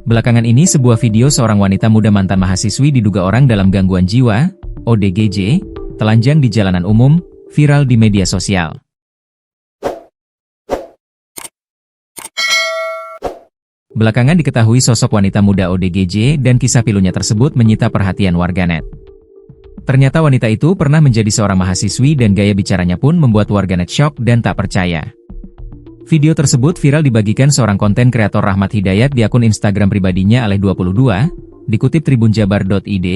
Belakangan ini sebuah video seorang wanita muda mantan mahasiswi diduga orang dalam gangguan jiwa, ODGJ, telanjang di jalanan umum, viral di media sosial. Belakangan diketahui sosok wanita muda ODGJ dan kisah pilunya tersebut menyita perhatian warganet. Ternyata wanita itu pernah menjadi seorang mahasiswi dan gaya bicaranya pun membuat warganet syok dan tak percaya. Video tersebut viral dibagikan seorang konten kreator Rahmat Hidayat di akun Instagram pribadinya Aleh22, dikutip tribunjabar.id,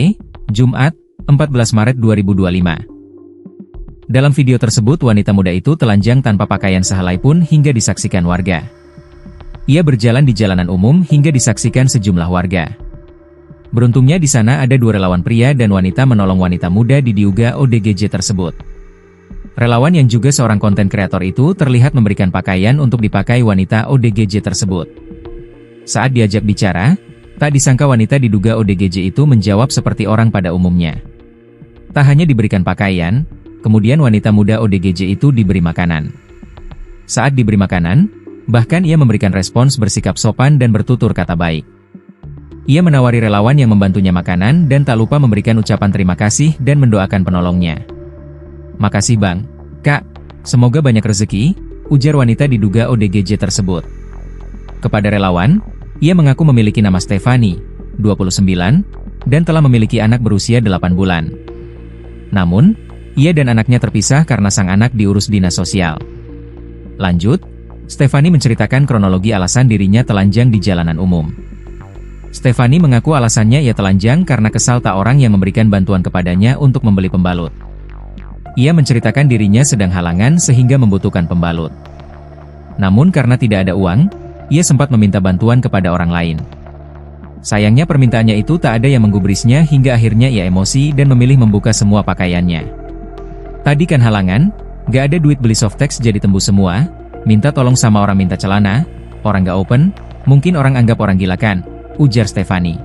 Jumat, 14 Maret 2025. Dalam video tersebut wanita muda itu telanjang tanpa pakaian sehelai pun hingga disaksikan warga. Ia berjalan di jalanan umum hingga disaksikan sejumlah warga. Beruntungnya di sana ada dua relawan pria dan wanita menolong wanita muda diduga ODGJ tersebut. Relawan yang juga seorang konten kreator itu terlihat memberikan pakaian untuk dipakai wanita ODGJ tersebut. Saat diajak bicara, tak disangka wanita diduga ODGJ itu menjawab seperti orang pada umumnya. Tak hanya diberikan pakaian, kemudian wanita muda ODGJ itu diberi makanan. Saat diberi makanan, bahkan ia memberikan respons bersikap sopan dan bertutur kata baik. Ia menawari relawan yang membantunya makanan dan tak lupa memberikan ucapan terima kasih dan mendoakan penolongnya. "Makasih Bang, Kak, semoga banyak rezeki," ujar wanita diduga ODGJ tersebut. Kepada relawan, ia mengaku memiliki nama Stefani, 29, dan telah memiliki anak berusia 8 bulan. Namun, ia dan anaknya terpisah karena sang anak diurus dinas sosial. Lanjut, Stefani menceritakan kronologi alasan dirinya telanjang di jalanan umum. Stefani mengaku alasannya ia telanjang karena kesal tak orang yang memberikan bantuan kepadanya untuk membeli pembalut. Ia menceritakan dirinya sedang halangan sehingga membutuhkan pembalut. Namun karena tidak ada uang, ia sempat meminta bantuan kepada orang lain. Sayangnya permintaannya itu tak ada yang menggubrisnya hingga akhirnya ia emosi dan memilih membuka semua pakaiannya. "Tadi kan halangan, gak ada duit beli softtex jadi tembus semua, minta tolong sama orang minta celana, orang gak open, mungkin orang anggap orang gila kan," ujar Stefani.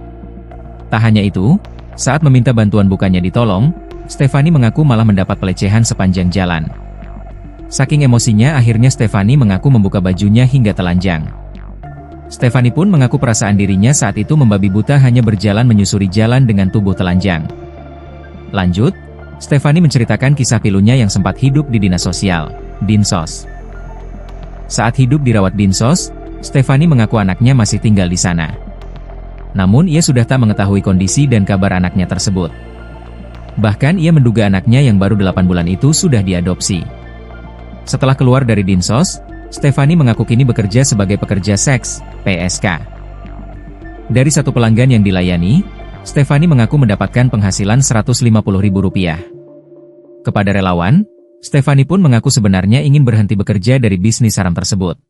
Tak hanya itu, saat meminta bantuan bukannya ditolong, Stefani mengaku malah mendapat pelecehan sepanjang jalan. Saking emosinya akhirnya Stefani mengaku membuka bajunya hingga telanjang. Stefani pun mengaku perasaan dirinya saat itu membabi buta hanya berjalan menyusuri jalan dengan tubuh telanjang. Lanjut, Stefani menceritakan kisah pilunya yang sempat hidup di dinas sosial, Dinsos. Saat hidup dirawat Dinsos, Stefani mengaku anaknya masih tinggal di sana. Namun ia sudah tak mengetahui kondisi dan kabar anaknya tersebut. Bahkan ia menduga anaknya yang baru 8 bulan itu sudah diadopsi. Setelah keluar dari Dinsos, Stefani mengaku kini bekerja sebagai pekerja seks, PSK. Dari satu pelanggan yang dilayani, Stefani mengaku mendapatkan penghasilan Rp150.000. Kepada relawan, Stefani pun mengaku sebenarnya ingin berhenti bekerja dari bisnis haram tersebut.